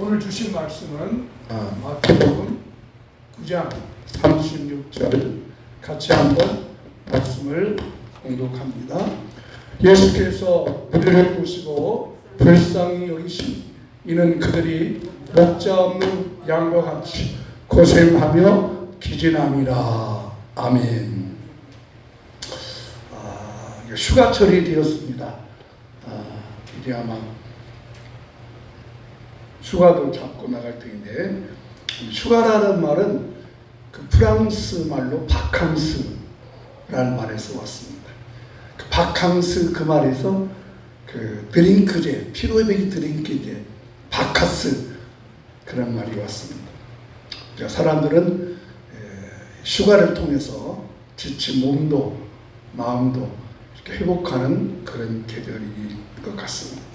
오늘 주신 말씀은 마태복음 9장 36절 같이 한번 말씀을 공독합니다. 예수께서 우리를 보시고 불쌍히 여기신 이는 그들이 목자 없는 양과 같이 고생하며 기진함이라. 아멘. 휴가철이 되었습니다. 이제 아마 휴가도 잡고 나갈 터인데, 휴가라는 말은 그 프랑스 말로 바캉스라는 말에서 왔습니다. 그 바캉스 그 말에서 그 드링크제, 피로회복이 드링크제, 바카스 그런 말이 왔습니다. 사람들은 휴가를 통해서 지친 몸도 마음도 이렇게 회복하는 그런 계절인 것 같습니다.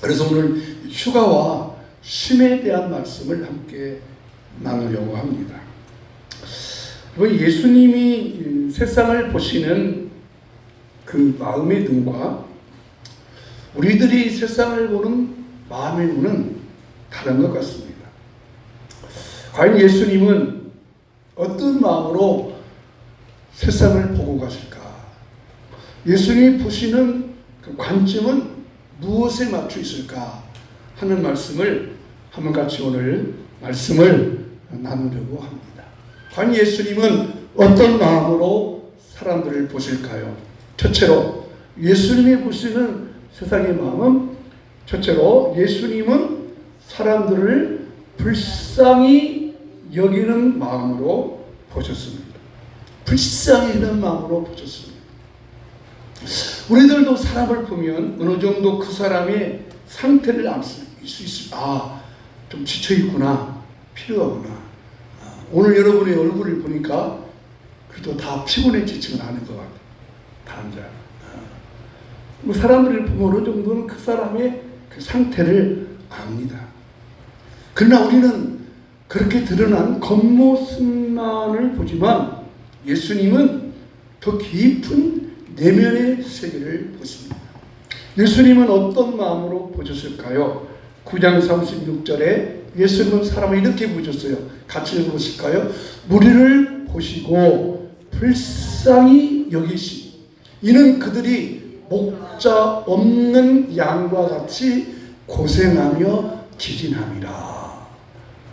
그래서 오늘 휴가와 쉼에 대한 말씀을 함께 나누려고 합니다. 예수님이 세상을 보시는 그 마음의 눈과 우리들이 세상을 보는 마음의 눈은 다른 것 같습니다. 과연 예수님은 어떤 마음으로 세상을 보고 가실까? 예수님이 보시는 그 관점은 무엇에 맞춰 있을까 하는 말씀을 한번 같이 오늘 말씀을 나누려고 합니다. 과연 예수님은 어떤 마음으로 사람들을 보실까요? 첫째로 예수님이 보시는 세상의 마음은, 첫째로 예수님은 사람들을 불쌍히 여기는 마음으로 보셨습니다. 불쌍히 여기는 마음으로 보셨습니다. 우리들도 사람을 보면 어느 정도 그 사람의 상태를 알 수 있습니다. 좀 지쳐있구나, 필요하구나. 오늘 여러분의 얼굴을 보니까 그래도 다 피곤해 지치는 않은 것 같아요. 다른 사람. 사람들을 보면 어느 정도는 그 사람의 그 상태를 압니다. 그러나 우리는 그렇게 드러난 겉모습만을 보지만 예수님은 더 깊은 내면의 세계를 보십니다. 예수님은 어떤 마음으로 보셨을까요? 9장 36절에 예수님은 사람을 이렇게 보셨어요. 같이 읽어보실까요? 무리를 보시고 불쌍히 여기시 이는 그들이 목자 없는 양과 같이 고생하며 기진함이라.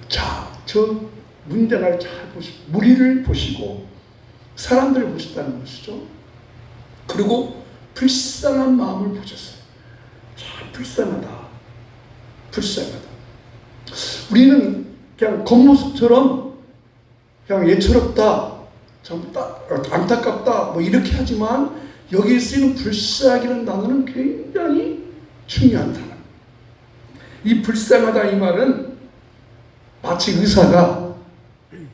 자, 저 문장을 잘 보시고 무리를 보시고 사람들을 보셨다는 것이죠. 그리고 불쌍한 마음을 보셨어요. 참 불쌍하다. 불쌍하다. 우리는 그냥 겉모습처럼 그냥 예처롭다, 참 안타깝다 뭐 이렇게 하지만 여기에 쓰이는 불쌍이라는 단어는 굉장히 중요한 단어. 이 불쌍하다 이 말은 마치 의사가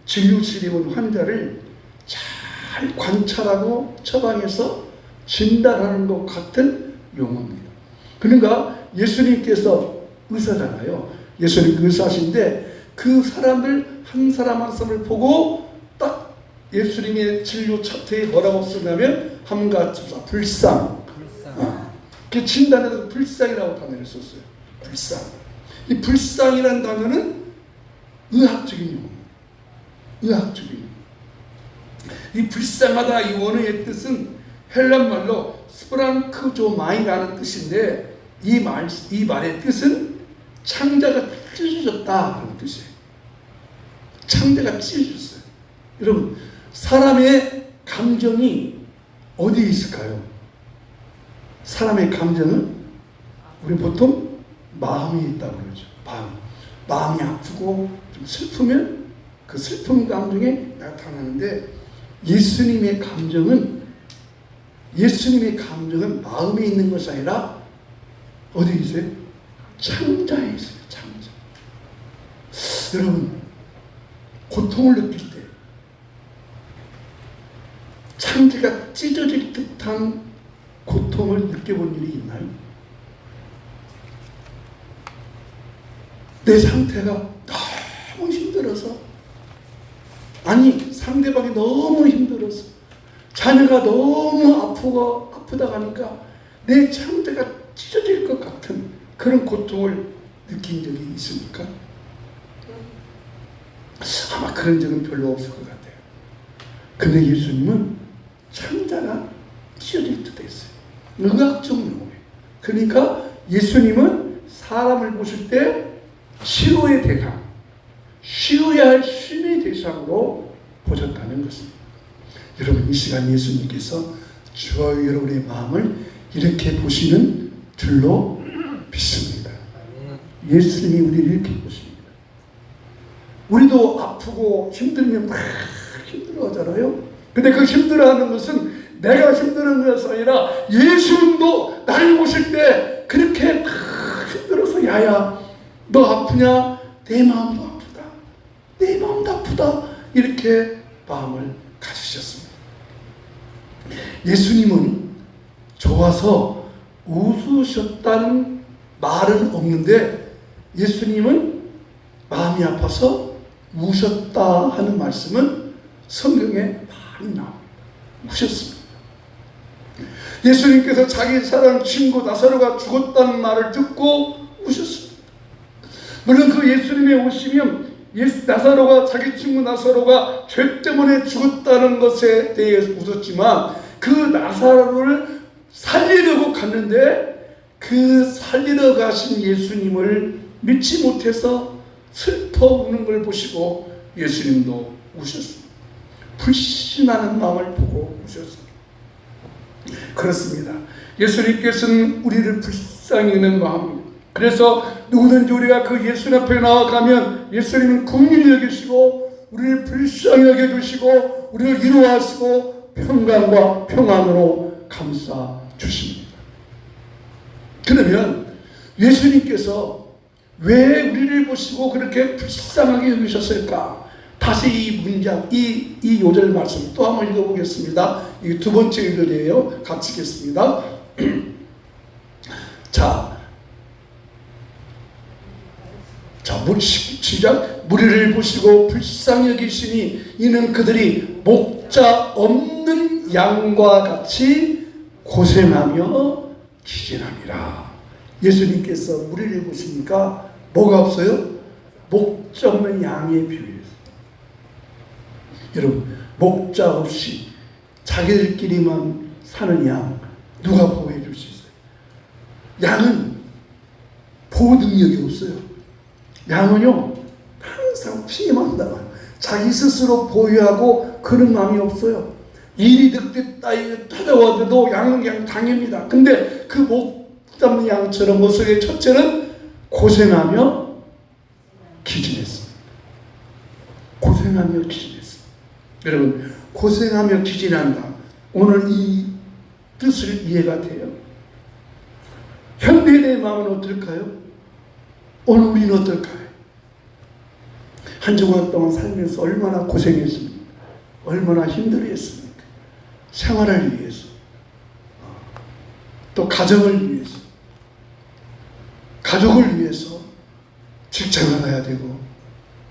진료실에 온 환자를 잘 관찰하고 처방해서 진단하는 것 같은 용어입니다. 그러니까 예수님께서 의사잖아요. 예수님 의사신데 그 사람들 한 사람 한 사람을 보고 딱 예수님의 진료 차트에 뭐라고 쓰냐면 한가지 불쌍. 그 진단에서 불쌍이라고 단어를 썼어요. 불쌍. 이 불쌍이라는 단어는 의학적인 용어입니다. 의학적인 용어. 이 불쌍하다 이 원어의 뜻은 헬란 말로 스프랑크조마이라는 뜻인데 이 말의 뜻은 창자가 찢어졌다 그런 뜻이에요. 창자가 찢어졌어요. 여러분, 사람의 감정이 어디에 있을까요? 사람의 감정은 우리 보통 마음이 있다고 그러죠. 마음이 아프고 좀 슬프면 그 슬픈 감정에 나타나는데 예수님의 감정은 마음에 있는 것이 아니라 어디에 있어요? 창자에 있어요. 창자. 여러분, 고통을 느낄 때 창자가 찢어질 듯한 고통을 느껴본 일이 있나요? 내 상태가 너무 힘들어서, 아니 상대방이 너무 힘들어서, 자녀가 너무 아프다 하니까 내 창자가 찢어질 것 같은 그런 고통을 느낀 적이 있습니까? 아마 그런 적은 별로 없을 것 같아요. 근데 예수님은 천자가 찢어질 듯 했어요. 의학적 용어예요. 그러니까 예수님은 사람을 보실 때 치료의 대상, 쉬어야 할 신의 대상으로 보셨다는 것입니다. 여러분, 이 시간 예수님께서 저와 여러분의 마음을 이렇게 보시는 줄로 믿습니다. 예수님이 우리를 이렇게 보십니다. 우리도 아프고 힘들면 막 힘들어하잖아요. 근데 그 힘들어하는 것은 내가 힘드는 것이 아니라 예수님도 나를 보실 때 그렇게 막 힘들어서 야야 너 아프냐? 내 마음도 아프다. 내 마음도 아프다. 이렇게 마음을 가지셨습니다. 예수님은 좋아서 웃으셨다는 말은 없는데 예수님은 마음이 아파서 우셨다 하는 말씀은 성경에 많이 나옵니다. 우셨습니다. 예수님께서 자기 사랑 친구 나사로가 죽었다는 말을 듣고 우셨습니다. 물론 그 예수님의 오시면 나사로가 자기 친구 나사로가 죄 때문에 죽었다는 것에 대해서 웃었지만 그 나사로를 살리려고 갔는데 그 살리러 가신 예수님을 믿지 못해서 슬퍼 우는 걸 보시고 예수님도 우셨습니다. 불신하는 마음을 보고 우셨습니다. 그렇습니다. 예수님께서는 우리를 불쌍히 여기는 마음입니다. 그래서 누구든지 우리가 그 예수님 앞에 나아가면 예수님은 긍휼히 여기시고 우리를 불쌍히 여겨주시고 우리를 위로하시고 평강과 평안으로 감싸 주십니다. 그러면 예수님께서 왜 우리를 보시고 그렇게 불쌍하게 여기셨을까? 다시 이 문장, 이 요절 말씀 또 한번 읽어보겠습니다. 이 두 번째 요절이에요. 같이 읽겠습니다. 시작. 무리를 보시고 불쌍히 여기시니 이는 그들이 목자 없는 양과 같이 고생하며 기진함이라. 예수님께서 무리를 보시니까 뭐가 없어요? 목자 없는 양의 비유예요. 여러분, 목자 없이 자기들끼리만 사는 양 누가 보호해 줄 수 있어요? 양은 보호 능력이 없어요. 양은요 항상 피해만 당해요. 자기 스스로 보유하고 그런 마음이 없어요. 일이 득됐다 찾아와도 양은 그냥 당입니다. 근데 그 목 잡는 양처럼 모습의 첫째는 고생하며 기진했습니다. 고생하며 기진했습니다. 여러분, 고생하며 기진한다. 오늘 이 뜻을 이해가 돼요? 현대인의 마음은 어떨까요? 오늘 우리는 어떨까요? 한 주간 동안 살면서 얼마나 고생했습니까? 얼마나 힘들었습니까? 생활을 위해서, 또 가정을 위해서, 가족을 위해서 직장을 가야 되고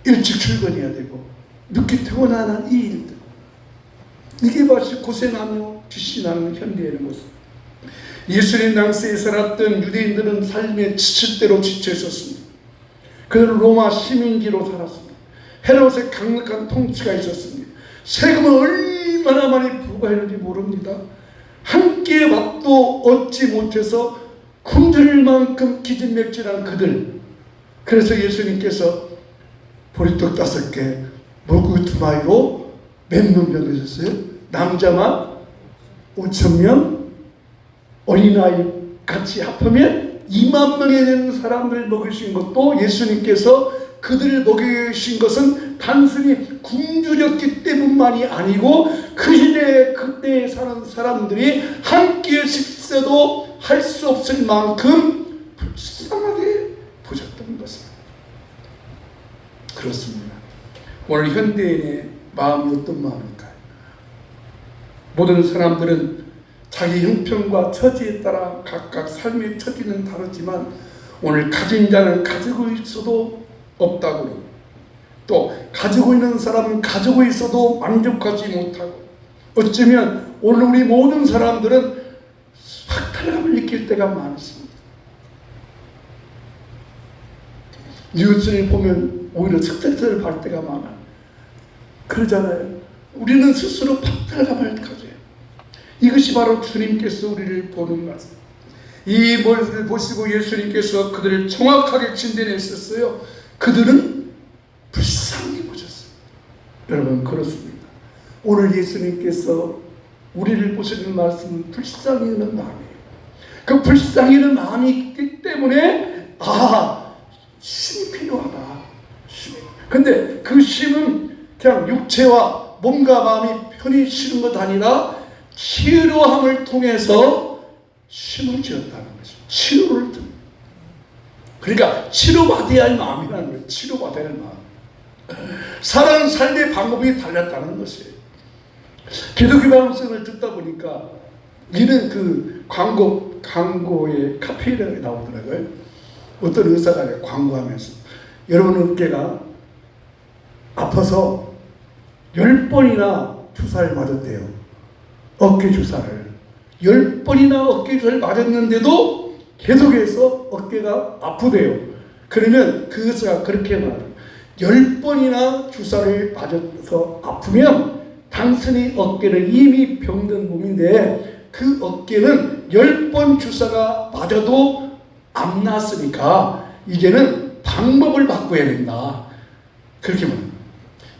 일찍 출근해야 되고 늦게 퇴근하는 이 일들, 이게 마치 고생하며 귀신하는 현대의 모습. 예수님 당시에 살았던 유대인들은 삶에 지칠 대로 지쳐 있었습니다. 그들은 로마 시민지로 살았습니다. 헤롯의 강력한 통치가 있었습니다. 세금을 얼마나 많이 부과했는지 모릅니다. 한 끼의 밥도 얻지 못해서 굶주릴 만큼 기진맥진한 그들. 그래서 예수님께서 보리떡 5개, 물고기 2마리로 몇 명 먹으셨어요? 남자만 5,000명, 어린아이 같이 합하면 2만 명에 되는 사람들을 먹이신 것도 예수님께서 그들을 먹이신 것은 단순히 굶주렸기 때문만이 아니고 그 시대에 그때에 사는 사람들이 한 끼의 식사도 할 수 없을 만큼 불쌍하게 보셨던 것입니다. 그렇습니다. 오늘 현대인의 마음이 어떤 마음일까요? 모든 사람들은 자기 형편과 처지에 따라 각각 삶의 처지는 다르지만 오늘 가진 자는 가지고 있어도 없다고, 또 가지고 있는 사람은 가지고 있어도 만족하지 못하고, 어쩌면 오늘 우리 모든 사람들은 박탈감을 느낄 때가 많습니다. 뉴스를 보면 오히려 스트레스를 받을 때가 많아. 그러잖아요. 우리는 스스로 박탈감을 가져요. 이것이 바로 주님께서 우리를 보는 말씀. 이 모습을 보시고 예수님께서 그들을 정확하게 진단했었어요. 그들은 불쌍히 보셨어요. 여러분, 그렇습니다. 오늘 예수님께서 우리를 보시는 말씀은 불쌍히 여는 마음이에요. 그 불쌍히 여는 마음이 있기 때문에 쉼이 필요하다. 근데 그 쉼은 그냥 육체와 몸과 마음이 편히 쉬는 것 아니라 치료함을 통해서 쉼을 지었다는 거죠. 치료를 듣는. 그러니까 치료받아야 할 마음이라는 거예요. 치료받아야 할 마음. 사람 삶의 방법이 달랐다는 것이에요. 기독교 방송을 듣다 보니까 이는 그 광고에 카페에 나오더라고요. 어떤 의사가 광고하면서 여러분 어깨가 아파서 10번이나 주사를 맞았대요. 어깨 주사를 10번이나 어깨 주사를 맞았는데도 계속해서 어깨가 아프대요. 그러면 그 의사가 그렇게 말해요. 10번이나 주사를 맞아서 아프면 당신의 어깨는 이미 병든 몸인데 그 어깨는 10번 주사가 맞아도 안 났으니까 이제는 방법을 바꿔야 된다. 그렇게 말합니다.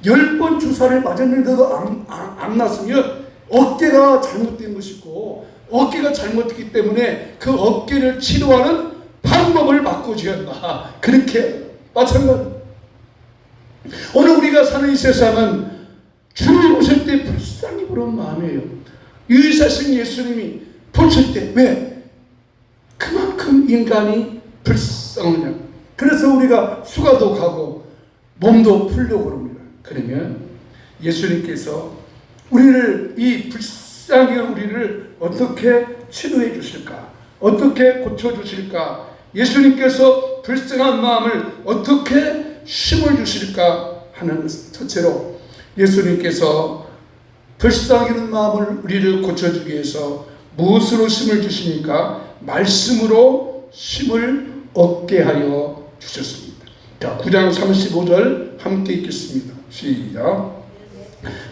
10번 주사를 맞았는데도 안 났으면 어깨가 잘못된 것이고 어깨가 잘못됐기 때문에 그 어깨를 치료하는 방법을 바꿔줘야 한다. 그렇게 마찬가지입니다. 오늘 우리가 사는 이 세상은 주를 보실 때 불쌍히 보는 마음이에요. 유일하신 예수님이 보실 때 왜? 그만큼 인간이 불쌍하냐. 그래서 우리가 휴가도 가고 몸도 풀려고 그럽니다. 그러면 예수님께서 우리를 이 불쌍한 우리를 어떻게 치료해 주실까? 어떻게 고쳐 주실까? 예수님께서 불쌍한 마음을 어떻게 심어 주실까 하는 것은 첫째로 예수님께서 불쌍한 마음을 우리를 고쳐주기 위해서 무엇으로 심을 주시니까 말씀으로 심을 얻게 하여 주셨습니다. 자, 9장 35절 함께 읽겠습니다. 시작.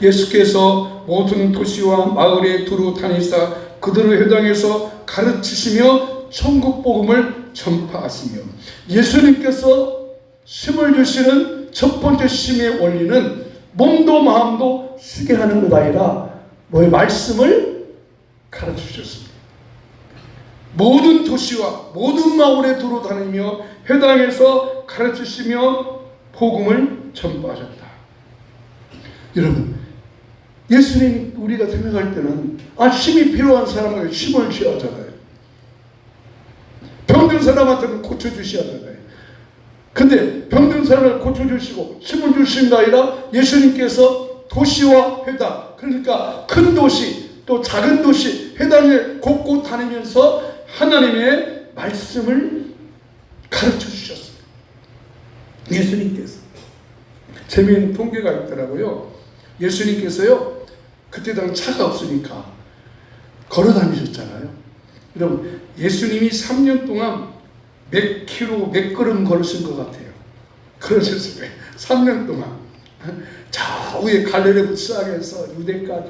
예수께서 모든 도시와 마을에 두루 다니사 그들을 회당에서 가르치시며 천국 복음을 전파하시며 예수님께서 심을 주시는 첫 번째 심의 원리는 몸도 마음도 쉬게 하는 것 아니라 뭐의 말씀을 가르치셨습니다. 모든 도시와 모든 마을에 두루 다니며 회당에서 가르치시며 복음을 전파하셨다. 여러분, 예수님 우리가 생각할 때는 쉼이 필요한 사람에게 쉼을 주셔야 하잖아요. 병든 사람한테는 고쳐주셔야 하잖아요. 근데 병든 사람을 고쳐주시고 힘을 주신 게 아니라 예수님께서 도시와 회당, 그러니까 큰 도시 또 작은 도시 회당에 곳곳 다니면서 하나님의 말씀을 가르쳐 주셨어요. 예수님께서. 재미있는 통계가 있더라고요. 예수님께서요, 그때 당 차가 없으니까 걸어 다니셨잖아요. 여러분, 예수님이 3년 동안 몇 킬로, 몇 걸음 걸으신 것 같아요. 그러셨어요. 3년 동안. 저 위에 갈릴리부터 시작해서 유대까지,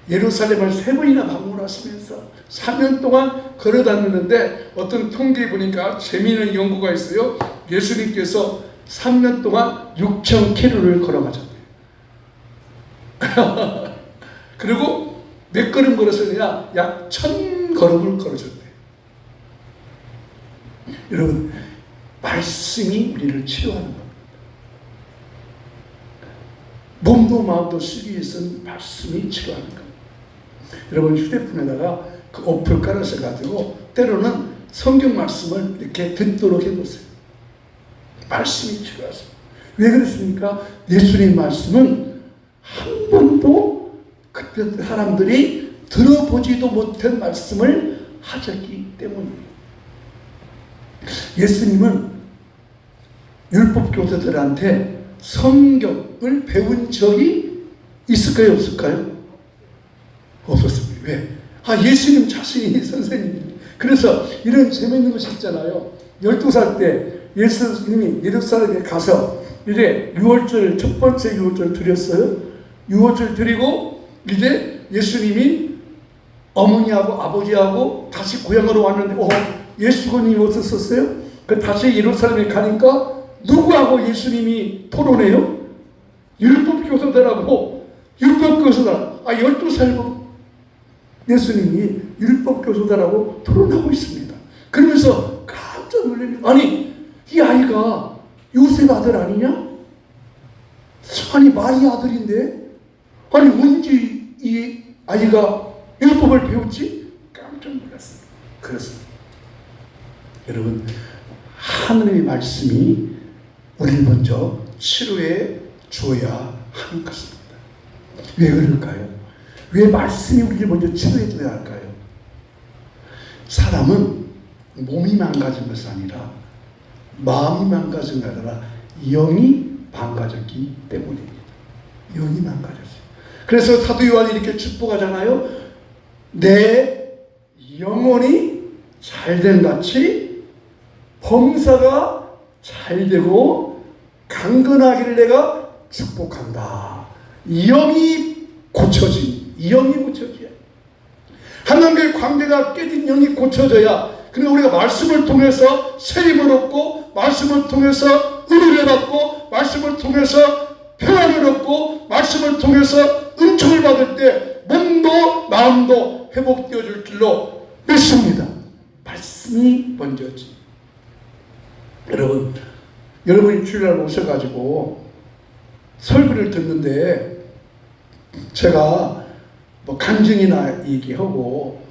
예루살렘을 3번이나 방문하시면서 3년 동안 걸어 다니는데 어떤 통계 보니까 재미있는 연구가 있어요. 예수님께서 3년 동안 6,000km를 걸어가셨대요. 그리고 몇 걸음 걸었느냐? 약 1,000걸음을 걸으셨대요. 여러분, 말씀이 우리를 치료하는 겁니다. 몸도 마음도 쓰기 위해서는 말씀이 치료하는 겁니다. 여러분, 휴대폰에다가 그 어플 깔아셔가지고 때로는 성경 말씀을 이렇게 듣도록 해보세요. 말씀이 치료하십니다. 왜 그렇습니까? 예수님 말씀은 한 번도 그때 사람들이 들어보지도 못한 말씀을 하셨기 때문입니다. 예수님은 율법 교사들한테 성경을 배운 적이 있을까요? 없을까요? 없었습니다. 왜? 예수님 자신이 선생님입니다. 그래서 이런 재미있는 것이 있잖아요. 12살 때 예수님이 예루살렘에 가서 이제 유월절, 첫 번째 유월절 드렸어요. 유월절 드리고 이제 예수님이 어머니하고 아버지하고 다시 고향으로 왔는데 예수님이 어땠었어요? 그 다시 예루살렘에 가니까 누구하고 예수님이 토론해요? 율법 교사들하고 12살 예수님이 율법 교사들하고 토론하고 있습니다. 그러면서 깜짝 놀랍니다. 아니 이 아이가 요셉 아들 아니냐? 아니 마리아 아들인데 아니 언제 이 아이가 율법을 배웠지? 깜짝 놀랐어요. 그래서 여러분 하나님의 말씀이 우리를 먼저 치료해 줘야 하는 것입니다. 왜 그럴까요? 왜 말씀이 우리를 먼저 치료해 줘야 할까요? 사람은 몸이 망가진 것이 아니라 마음이 망가진 게 아니라 영이 망가졌기 때문입니다. 영이 망가졌어요. 그래서 사도 요한이 이렇게 축복하잖아요. 내 영혼이 잘된 같이 범사가 잘되고 강건하기를 내가 축복한다. 영이 고쳐져야 하나님과의 관계가 깨진 영이 고쳐져야 그러니까 우리가 말씀을 통해서 세임을 얻고 말씀을 통해서 은혜를 받고 말씀을 통해서 평안을 얻고 말씀을 통해서 은총을 받을 때 몸도 마음도 회복되어질 줄로 믿습니다. 말씀이 먼저지. 여러분이 주일날 오셔가지고 설교를 듣는데 제가 뭐 간증이나 얘기하고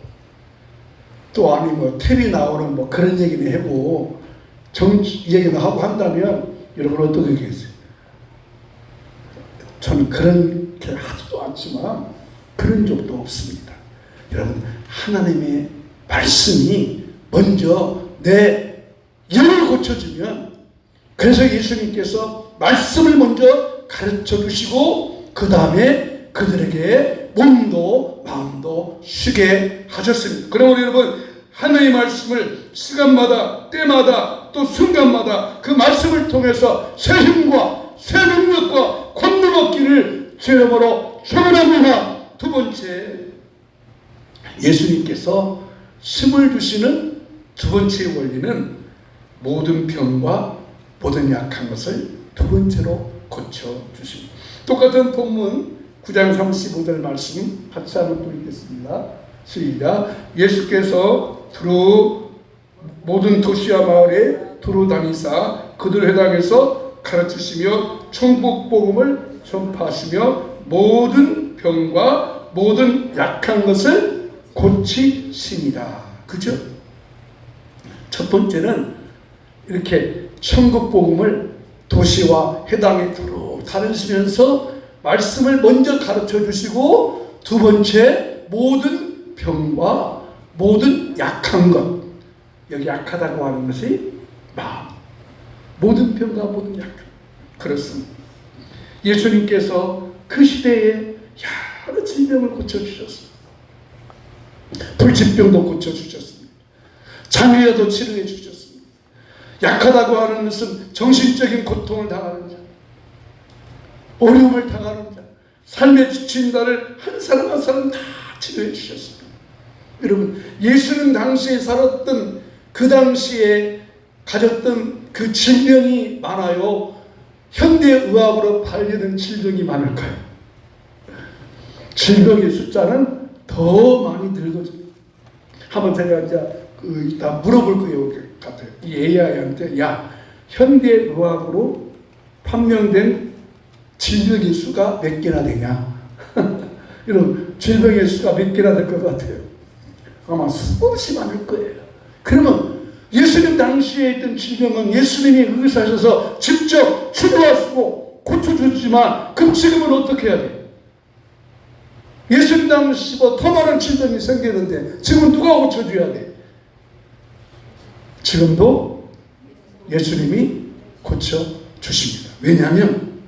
또 아니 뭐 TV 나오는 뭐 그런 얘기는 하고 정치 얘기는 하고 한다면 여러분 어떻게 하겠어요? 저는 그런 게 하지도 않지만 그런 적도 없습니다. 여러분 하나님의 말씀이 먼저 내 영을 고쳐주면 그래서 예수님께서 말씀을 먼저 가르쳐 주시고 그 다음에 그들에게 몸도 마음도 쉬게 하셨습니다. 그러므로 여러분 하나님의 말씀을 시간마다 때마다 또 순간마다 그 말씀을 통해서 새 힘과 새 능력과 권능 얻기를 주님으로 축원합니다. 두 번째 예수님께서 힘을 주시는 두 번째 원리는 모든 병과 모든 약한 것을 두 번째로 고쳐주십니다. 똑같은 본문 9장 35절 말씀 같이 한번 또 읽겠습니다. 시작. 예수께서 두루 모든 도시와 마을에 두루 다니사 그들 회당에서 가르치시며 천국 복음을 전파하시며 모든 병과 모든 약한 것을 고치십니다. 그죠? 첫 번째는 이렇게 천국 복음을 도시와 회당에 두루 다니시면서 말씀을 먼저 가르쳐 주시고 두 번째 모든 병과 모든 약한 것 여기 약하다고 하는 것이 마음 모든 병과 모든 약한 그렇습니다. 예수님께서 그 시대에 여러 질병을 고쳐주셨습니다. 불치병도 고쳐주셨습니다. 장애여도 치료해 주셨습니다. 약하다고 하는 것은 정신적인 고통을 당하는 자 어려움을 당하는 자, 삶에 지친 자를 한 사람 한 사람 다 치료해 주셨습니다. 여러분, 예수님 당시에 살았던 그 당시에 가졌던 그 질병이 많아요. 현대의학으로 발견된 질병이 많을까요? 질병의 숫자는 더 많이 늘어집니다. 한번 제가 이제 이따 물어볼 거예요. 같아요. 이 AI한테 현대의학으로 판명된 질병의 수가 몇 개나 되냐? 이런 질병의 수가 몇 개나 될 것 같아요. 아마 수없이 많을 거예요. 그러면 예수님 당시에 있던 질병은 예수님이 의사셔서 직접 치료하시고 고쳐주지만 그럼 지금은 어떻게 해야 돼요? 예수님 당시 더 많은 질병이 생기는데 지금은 누가 고쳐줘야 돼? 지금도 예수님이 고쳐주십니다. 왜냐하면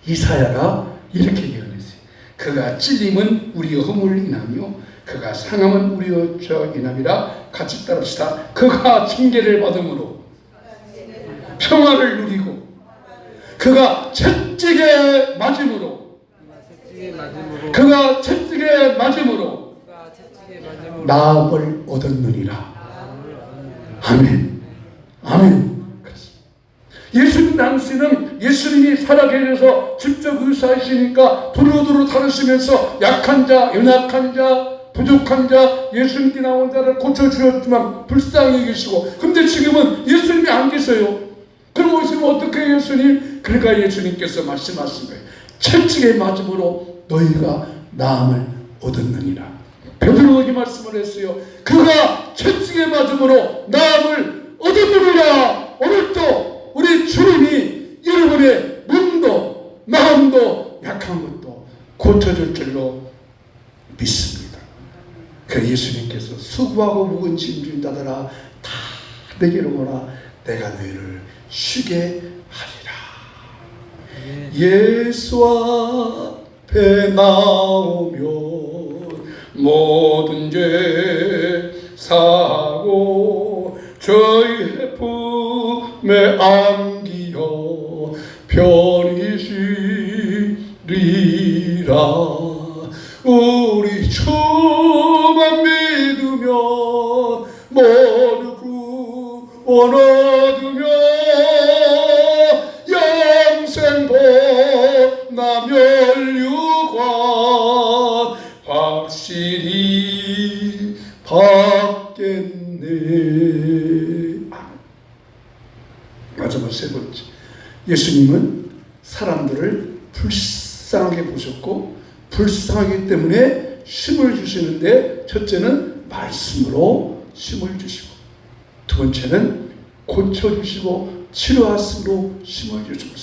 이사야가 이렇게 예언했어요. 그가 찔림은 우리의 허물을 인하며 그가 상함은 우리의 죄 인함이라 같이 따릅시다. 그가 징계를 받음으로 평화를 누리고 그가 채찍에 맞음으로 나음을 얻었느니라. 아멘. 아멘. 예수님 당시는 예수님이 살아계셔서 직접 의사이시니까 두루두루 다루시면서 약한 자, 연약한 자, 부족한 자, 예수님께 나온 자를 고쳐주셨지만 불쌍히 계시고, 근데 지금은 예수님이 안 계세요. 그럼 오시면 어떻게 해요, 예수님? 그러니까 예수님께서 말씀하신 거예요. 채찍에 맞음으로 너희가 나음을 얻었느니라. 베드로에게 말씀을 했어요. 그가 채찍에 맞음으로 나음을 얻었느니라. 오늘도 우리 주님이 여러분의 몸도 마음도 약한 것도 고쳐줄 줄로 믿습니다. 그 예수님께서 수고하고 무거운 짐진 자들아 다 내게로 오라 내가 너희를 쉬게 하리라. 예수 앞에 나오면 모든 죄 사고 저희 품에 안기어 편히 쉬리라. 우리 주만 믿으면 모두 구원 얻으며 영생 보나멸류관 확실히 받겠네. 마지막 세 번째, 예수님은 사람들을 불쌍하게 보셨고 불쌍하기 때문에 쉼을 주시는데, 첫째는 말씀으로 쉼을 주시고, 두 번째는 고쳐주시고 치료하심으로 쉼을 주시고,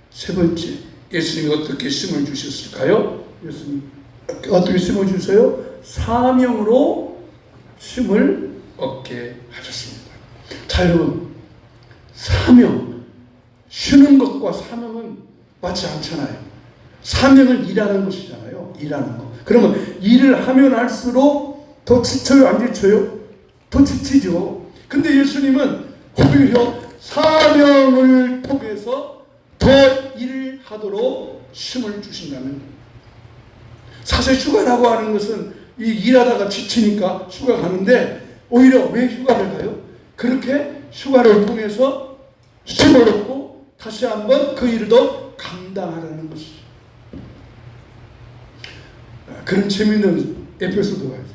세 번째 예수님이 어떻게 쉼을 주셨을까요? 예수님 어떻게 쉼을 주세요? 사명으로 쉼을 얻게 하셨습니다. 자, 여러분, 사명, 쉬는 것과 사명은 맞지 않잖아요. 사명은 일하는 것이잖아요. 일하는 거. 그러면 일을 하면 할수록 더 지쳐요? 안 지쳐요? 더 지치죠. 근데 예수님은 오히려 사명을 통해서 더 일하도록 쉼을 주신다는 거예요. 사실 휴가라고 하는 것은 이 일하다가 지치니까 휴가 가는데, 오히려 왜 휴가를 가요? 그렇게 휴가를 통해서 쉼을 얻고 다시 한번 그 일을 더 감당하라는 것이죠. 그런 재미있는 에피소드가 있어요.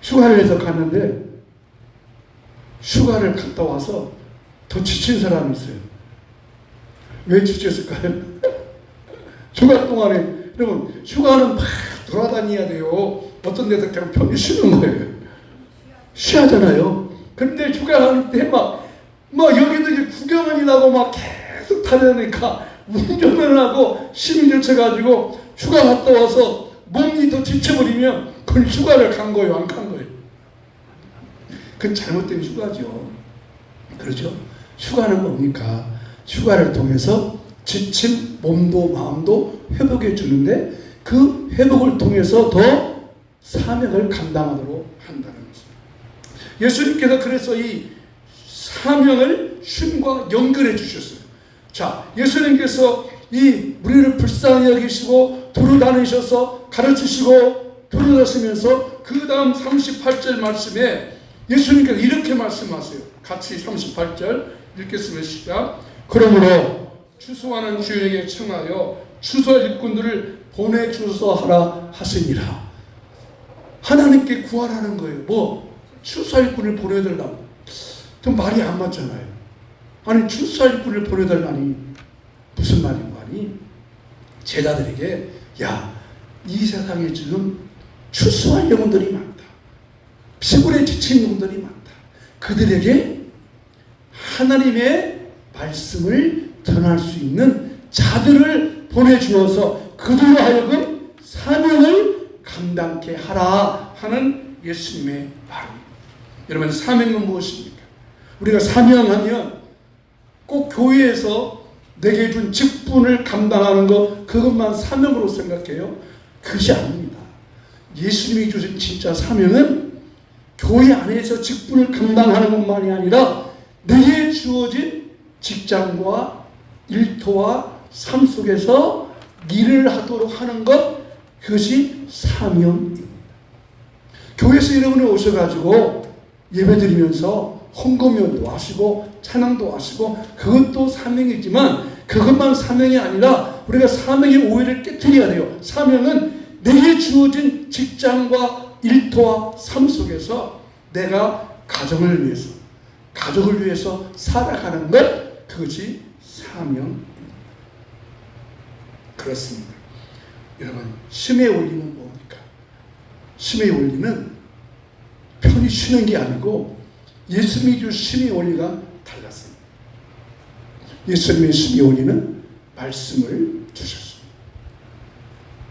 휴가를 해서 갔는데 휴가를 갔다 와서 더 지친 사람이 있어요. 왜 지쳤을까요? 휴가 동안에, 여러분, 휴가는 막 돌아다녀야 돼요. 어떤 데서 그냥 편히 쉬는 거예요. 쉬하잖아요. 그런데 휴가 갈 때 막 여기도 이제 구경을 하고 막 계속 타려니까 운전을 하고 힘이 지쳐가지고 휴가 갔다 와서 몸이 더 지쳐버리면 그건 휴가를 간 거예요, 안 간 거예요? 그건 잘못된 휴가죠. 그렇죠? 휴가는 뭡니까? 휴가를 통해서 지친 몸도 마음도 회복해 주는데, 그 회복을 통해서 더 사명을 감당하도록 한다는 것입니다. 예수님께서 그래서 이 사명을 쉼과 연결해 주셨어요. 자, 예수님께서 이 우리를 불쌍히 여기시고 두루 다니셔서 가르치시고 두루 다니시면서 그 다음 38절 말씀에 예수님께서 이렇게 말씀하세요. 같이 38절 읽겠습니다. 시작. 그러므로 추수하는 주인에게 청하여 추수 일꾼들을 보내주소 하라 하시니라. 하나님께 구하라는 거예요. 추수 일꾼을 보내달라고. 좀 말이 안 맞잖아요. 아니, 추수 일꾼을 보내달라니 무슨 말인 거 아니? 제자들에게, 야, 이 세상에 지금 추수할 영혼들이 많다. 피곤에 지친 영혼들이 많다. 그들에게 하나님의 말씀을 전할 수 있는 자들을 보내주어서 그들로 하여금 사명을 감당케 하라 하는 예수님의 말입니다. 여러분, 사명은 무엇입니까? 우리가 사명하면 꼭 교회에서 내게 준 직분을 감당하는 것, 그것만 사명으로 생각해요? 그것이 아닙니다. 예수님이 주신 진짜 사명은 교회 안에서 직분을 감당하는 것만이 아니라 내게 주어진 직장과 일터와 삶 속에서 일을 하도록 하는 것, 그것이 사명입니다. 교회에서 여러분이 오셔가지고 예배드리면서 헌금연도 하시고 찬양도 하시고 그것도 사명이지만 그것만 사명이 아니라 우리가 사명의 오해를 깨트려야 돼요. 사명은 내게 주어진 직장과 일터와 삶 속에서 내가 가정을 위해서 살아가는 것, 그것이 사명입니다. 그렇습니다. 여러분, 심의 원리는 뭡니까? 심의 원리는 편히 쉬는 게 아니고 예수님이 준 심의 원리가 달랐습니다. 예수님의 심의 원리는 말씀을 주셨습니다.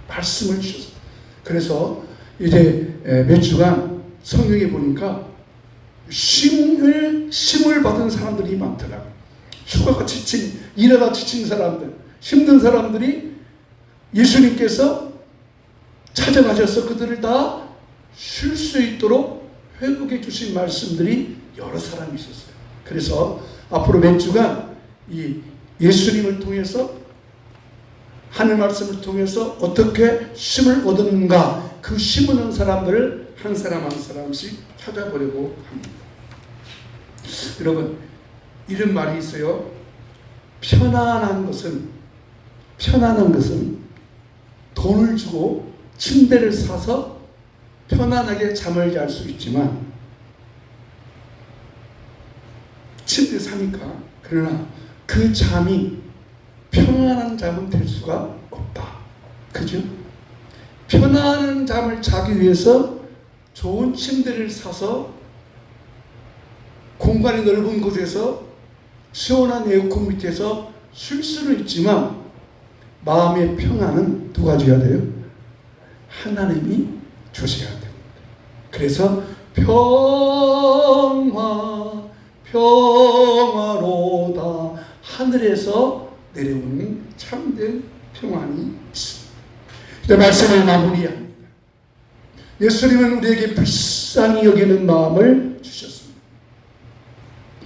말씀을 주셨습니다. 그래서 이제 몇 주간 성경에 보니까 심을 받은 사람들이 많더라고요. 휴가가 지친, 일하다 지친 사람들, 힘든 사람들이 예수님께서 찾아가셔서 그들을 다 쉴 수 있도록 회복해 주신 말씀들이 여러 사람이 있었어요. 그래서 앞으로 몇 주간 이 예수님을 통해서 하는 말씀을 통해서 어떻게 쉼을 얻었는가, 그 심는 사람들을 한 사람 한 사람씩 찾아보려고 합니다. 여러분, 이런 말이 있어요. 편안한 것은 돈을 주고 침대를 사서 편안하게 잠을 잘 수 있지만, 침대 사니까, 그러나 그 잠이 편안한 잠은 될 수가 없다. 그죠? 편안한 잠을 자기 위해서 좋은 침대를 사서 공간이 넓은 곳에서 시원한 에어컨 밑에서 쉴 수는 있지만 마음의 평안은 누가 줘야 돼요? 하나님이 주셔야 됩니다. 그래서 평화로다, 하늘에서 내려오는 참된 평안이 있습니다. 이제 말씀을 마무리합니다. 예수님은 우리에게 불쌍히 여기는 마음을 주셨습니다.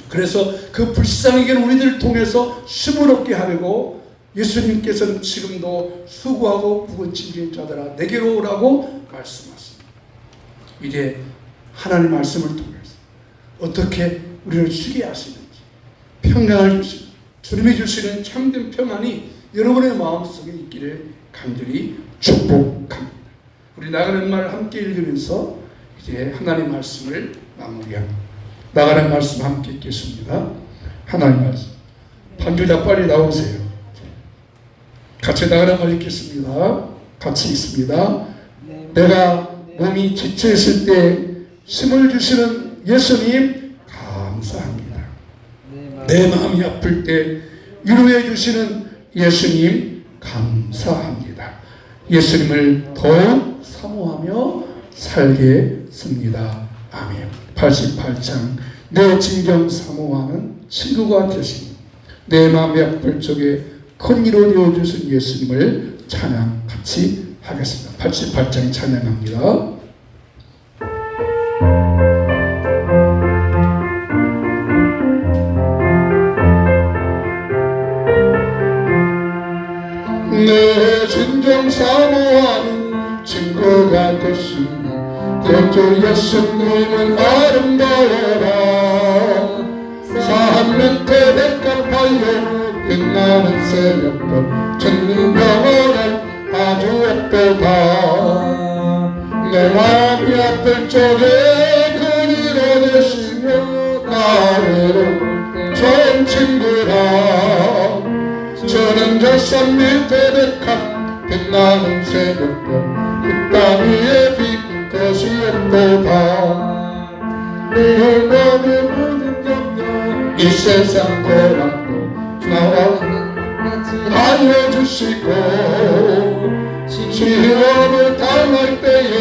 그래서 그 불쌍히 여기는 우리들을 통해서 쉼을 얻게 하려고 예수님께서는 지금도 수고하고 무거운 짐진 자들아 내게로 오라고 말씀하십니다. 이제 하나님의 말씀을 통해서 어떻게 우리를 쉬게 하시는지, 평강을 주시는 주님이 주시는 참된 평안이 여러분의 마음속에 있기를 간절히 축복합니다. 우리 나가는 말 함께 읽으면서 이제 하나님의 말씀을 마무리합니다. 나가는 말씀 함께 읽겠습니다. 하나님의 말씀. 반주자 빨리 나오세요. 같이 나가는 말 읽겠습니다. 같이 읽습니다. 내가 몸이 지쳐있을 때 힘을 주시는 예수님 감사합니다. 내 마음이 아플 때 위로해 주시는 예수님 감사합니다. 예수님을 더욱 사모하며 살겠습니다. 아멘. 88장. 내 진정 사모하는 친구가 되시니 내 마음이 아플 적에 큰 위로 되어주신 예수님을 찬양 같이 하겠습니다. 88장 찬양합니다. 내 진정 사모하는 친구가 되시니 그주 예수님은 아름다워라. 사함 끝에 백합하여 빛나는 새벽별 천년병원을 아주 예쁘다. 내 마음이 아플 적에 그리로 되시며 나를 좋은 친구라. 저는 저 산 밑에 백합 빛나는 새벽별 그 땅 위에 빛 것이 예쁘다. 내 마음의 모든 염려 이 세상 고락도 나와 알려주시고 시험을 당할 때에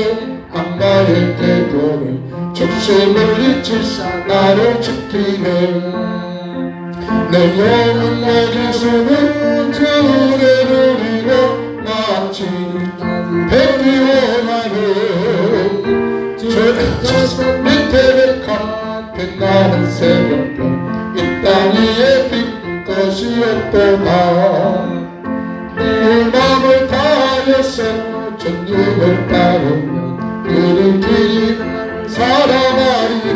악마의 태도를 죽음을 잊으사 나를 지키는 내 영혼 여기서는 주를 누리며 마치 뱀이 원하는 저 밑에 백합 빛나는 새벽별 이 주시옵도다. 내 마음을 다하여서 전능을 따르면 그를 길이 살아나리니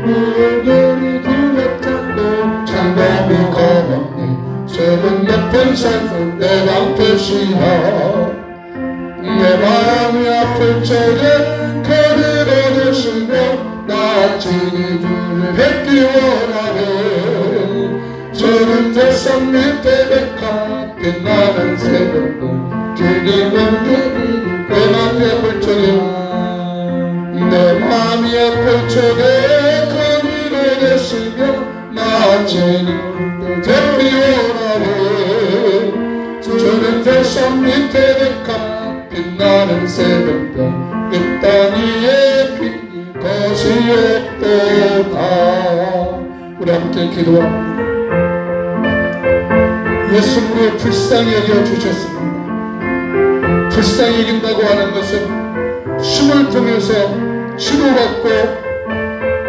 물들이 두렵잖고 장담이 걸었니 저는 높은 산속 내 방패시여 내 마음이 아플 적에 그를 얻으시며 나 친히 주를 뵙기 원하네 저는 대산 밑에 백합 빛나는 새벽별 주님은 그리고 내 마음이 아플 적에 내 마음이 아플 적에 그를 얻으시며 나 친히 뵙기 원하네 저는 대산 밑에 백합 빛나는 새벽별 그 땅 위에 빛이 것이었도다. 우리 함께 기도합니다. 예수님을 불쌍히 여겨주셨습니다. 불쌍히 여긴다고 하는 것은 숨을 통해서 치료받고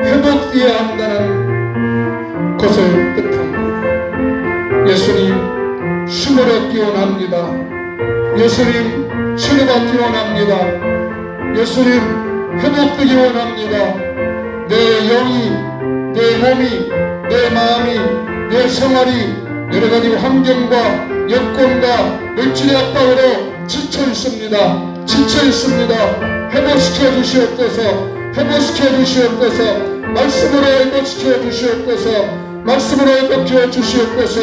회복되어야 한다는 것을 뜻합니다. 예수님 숨을 얻기 원합니다. 예수님 치료받기 원합니다. 예수님 회복되기 원합니다. 내 영이, 내 몸이, 내 마음이, 내 생활이 여러가지 환경과 여건과 물질의 압박으로 지쳐 있습니다. 지쳐 있습니다. 회복시켜 주시옵소서. 회복시켜 주시옵소서. 말씀으로 회복시켜 주시옵소서. 말씀으로 회복시켜 주시옵소서.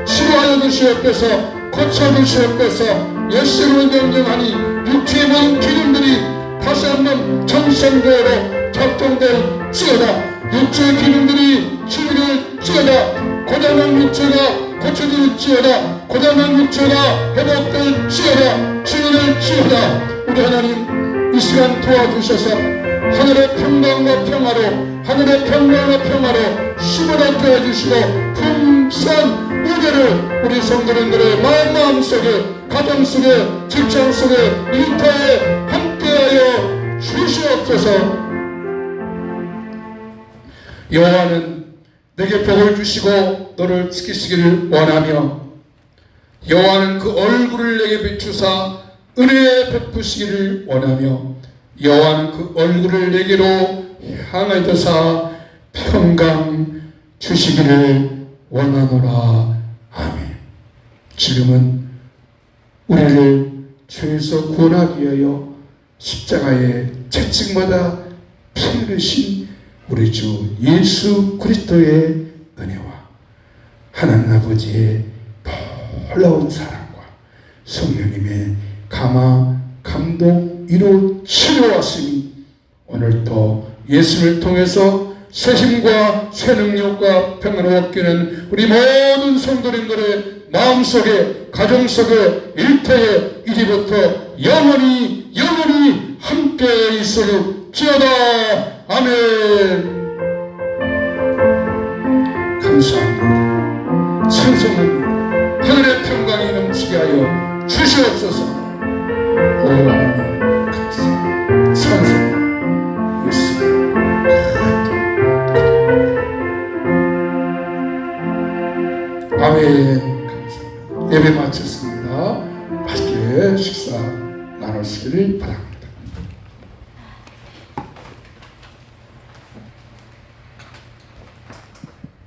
치료하여 주시옵소서. 고쳐 주시옵소서. 예수님을 명령하니 육체의 모든 기능들이 다시 한번 정상대로 작동될지어다. 육체의 기능들이 치료될지어다. 고장난 육체가 고쳐질지어다. 고장난 육체가 회복될지어다. 치료될지어다. 우리 하나님 이 시간 도와주셔서 하늘의 평강과 평화로 하늘의 평강과 평화로 힘을 얻게 해주시고 풍성한 은혜를 우리 성도님들의 마음속에 가정 속에 직장 속에 일터에 함께하여 주시옵소서. 여호와는 내게 복을 주시고 너를 지키시기를 원하며 여호와는 그 얼굴을 내게 비추사 은혜 베푸시기를 원하며 여호와는 그 얼굴을 내게로 향하여서 평강 주시기를 원하노라. 아멘. 지금은 우리를 죄에서 구원하기 위하여 십자가의 채찍마다 피 흘리신 우리 주 예수 그리스도의 은혜와 하나님 아버지의 놀라운 사랑과 성령님의 감화, 감동, 위로, 치료하심이 오늘도 예수를 통해서 새 힘과 새 능력과 평안을 얻기는 우리 모든 성도님들의 마음속에 가정 속에 일터에 이제부터 영원히 함께 있을지어다. 아멘. 감사합니다. 찬송합니다. 하늘의 평강이 넘치게 하여 주시옵소서. 오 하나님 감사합니다. 찬송 예수 아멘. 감사합니다. 예배 마쳤습니다. 맛있게 식사 나누시기를 바랍니다.